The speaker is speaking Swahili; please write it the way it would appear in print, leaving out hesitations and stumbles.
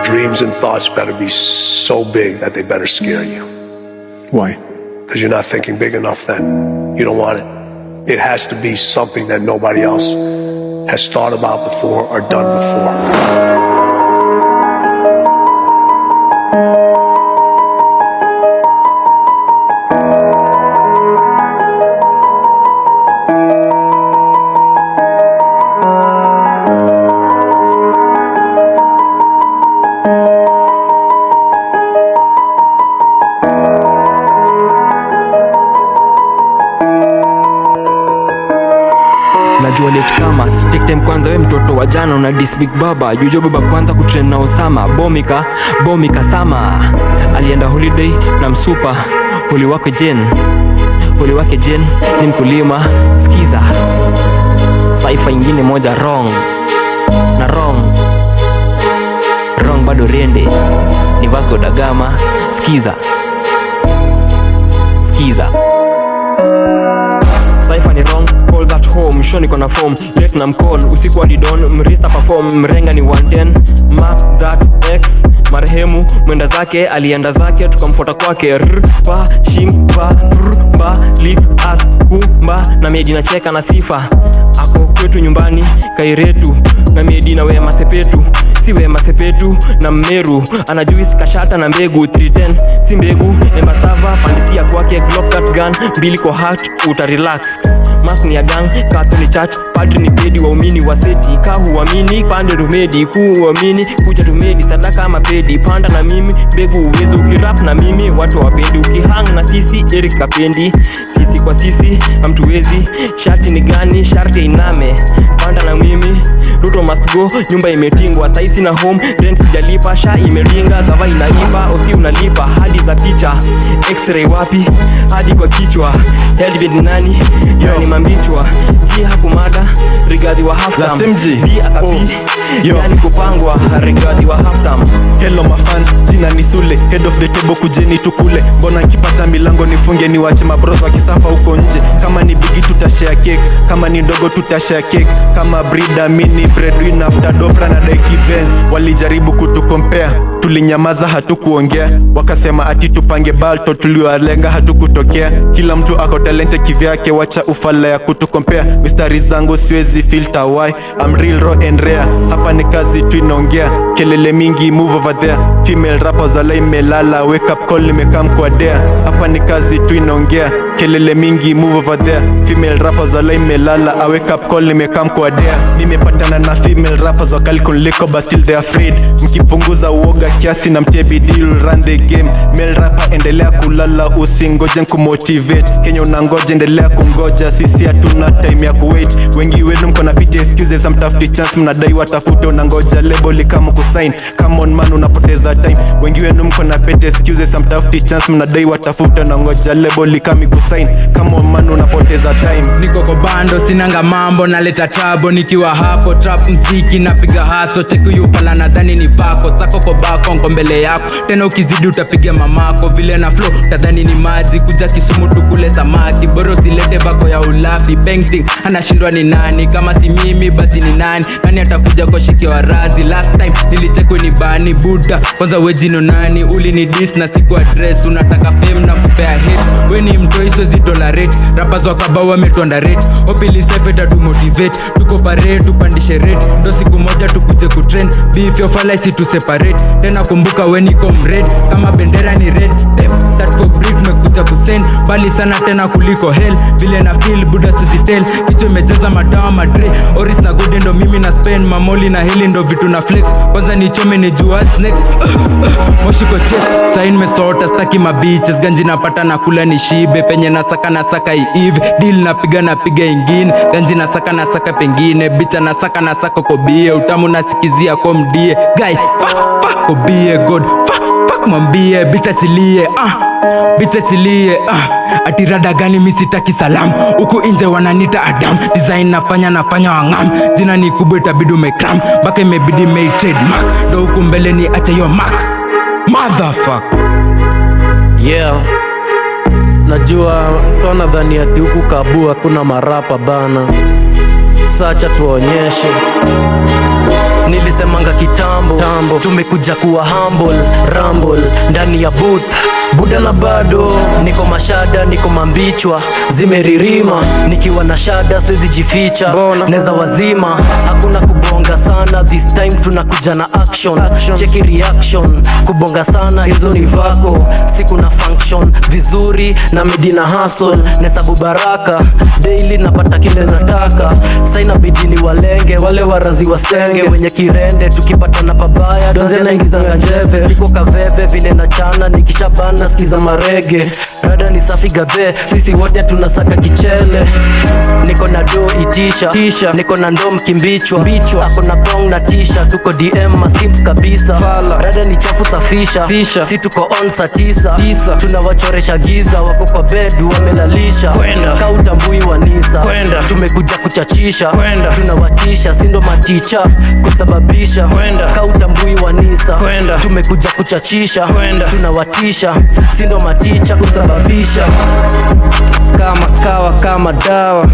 dreams and thoughts better be so big that they better scare you. Why? Because you're not thinking big enough then. You don't want it. It has to be something that nobody else has thought about before or done before. Najua late kama take time kwanza, we mtoto wa jana una dis big baba. Jujo baba kwanza kutrain na Osama. Bomika sama alienda holiday na msupa. Holi wake Jen ni mkulima. Skiza saifa ingine moja wrong bado rende ni Vasco da Gama. Skiza saifa ni wrong. Call that home, show niko na form. Late na mcall, usiku hadi dawn. Mrista perform, mrenga ni 110. Mark that X, marehemu mwenda zake, alienda zake, tukamfuata kwake. Pa, shing, pa, ba, lik, as, kumba. Na medi na cheka na sifa. Ako kwetu nyumbani, kairetu. Na medi na wema sepetu. Si wema sepetu na mmeru. Anajuisi kashata na mbegu 310. Si mbegu, embasava, pandisia kwake. Glock that gun, mbili kwa heart, uta relax. Mas ni ya gang, Catholic Church. Padri ni pedi, waumini wa seti. Kahu wamini, pande rumedi. Kuamini, kuja tumedi. Sadaka ama pedi, panda na mimi. Begu uwezo, ukirap na mimi. Watu wapendi, ukihang na sisi. Eric kapendi, sisi kwa sisi hamtuwezi. Sharti ni gani, sharti iname. Panda na mimi, Ruto must go. Nyumba imetingwa, saisi na home. Rent sijalipa, sha imeringa. Gava inaipa, osi unalipa. Hadi za picha, x-ray wapi? Hadi kwa kichwa, healthbed ni nani? Yani mambichwa, G hakumada. Rigathi wa half time, B akapi. Yani kupangwa, Rigathi wa half time. Hello mafan, jina ni Sule. Head of the table kujeni tukule. Mbona nkipata milango nifunge ni wache mabroza kisafa huko nje. Kama ni bigi tutashare cake, kama ni ndogo tutashare cake. Kama breeder mini breadwinner after Dopra na Daiki Benz. Walijaribu kutukompea, tulinyamaza hatukuongea. Wakasema ati tupange balto, tuliwalenga hatukutokea. Kila mtu ako talente kivyake, wacha ufala ya kutukompea. Mistari zangu siwezi filter why I'm real raw and rare. Hapa ni kazi tu inaongea, kelele mingi move over there. Female rappers wala imelala, wake up call nimekam kwa dare. Hapa ni kazi tu inaongea, kelele mingi move over there. Female rappers wala imelala, wake up call nimekam kwa dare. Nimepatana na female rappers wakali kuliko but still they afraid. Mkipunguza uoga kiasi na mtie bidii run the game. Male rapper endelea kulala, usingoje kumotivate. Kenya unangoja endelea kungoja, sisi hatuna time ya kuwait. Wengi wenu mko na pita excuses, mtafuti chance mnadai watafute. Unangoja label kama kusign, come on man unapoteza time. Wengi wenu mko na pita excuses, mtafuti chance mnadai watafute. Unangoja label kama kusign, come on man unapoteza time. Niko kwa bando sinanga mambo, naleta trouble nikiwa hapo. Trap mziki napiga haso, cheku yupala nadhani ni vako. Sako kwa bako nko mbele yako, tena ukizidi utapiga mamako. Vile na flow tadhani ni maji, kuja Kisumu tukule samaki. Boro silete bako ya ulafi, painting anashindwa ni nani? Kama si mimi basi ni nani? Nani atakuja kwa shiki wa razi? Last time nilichekwe ni bani Buddha, kwanza wejino nani? Uli ni dis na siku address, unataka fame na kupea hate. We ni mtoi sozi tolerate, rappers wakabao wametuanda rate. Opili sefeta tu motivate, tuko parade tupandishe rate. Ndo siku moja tukuje kutrend, beef your fala isi tu separate. Tena kumbuka we ni comrade, kama bendera ni red step. That for brief mekuja kusend, bali sana tena kuliko hell. Vile na feel Buddha sizitel, kicho imejaza madawa madre. Oris na good ndo mimi na spend, mamoli na hili ndo vitu na flex. Kwanza ni chome ni juu what's next. Moshi kwa chest, sign mesota staki mabiches. Ganji napata na kula ni shibe, penye nasaka hivi. Deal napiga ingine, ganji nasaka pengine. Bicha nasaka kobie, utamu nasikizia kwa mdie. Guy, fuck kobie god, fuck mwambie. Bicha chilie, atirada gani misitaki salam. Uku inje wananita Adam, design nafanya wangam. Jina ni kubwa itabidi umekram, baka imebidi mei trademark. Do huku mbele ni acha yo mark, motherfucker. Yeah, najua tona dhani ati huku Kabu hakuna marapa bana. Sacha tuonyeshe Nilisemanga kitambo tumekuja kuwa humble rumble ndani ya booth buda na bado niko mashada niko mambichwa zimeririma nikiwa na shada siwezi jificha neza wazima hakuna kubonga sana this time tunakuja na action cheki reaction kubonga sana hizo ni vako siku na function vizuri na medina hustle nesabu baraka daily napata kile nataka saina bidini walenge wale warazi wasenge wenye kirende tukipata na pabaya donze naingizanga njeve siko kaveve vile na chana nikishabana sikiza marege rada ni safi gabe sisi wote tunasaka kichele niko na do itisha niko na ndom kimbichwa ako na bong na tisha tuko DM maskip kabisa rada ni chafu safisha si tuko on saa 9 tunawachoresha giza wako kwa bed wamelalisha kautambui wanisa tumekuja kuchachisha tunawatisha sindo maticha kusababisha kautambui wanisa tumekuja kuchachisha tunawatisha sindo maticha kusababisha kama kawa kama dawa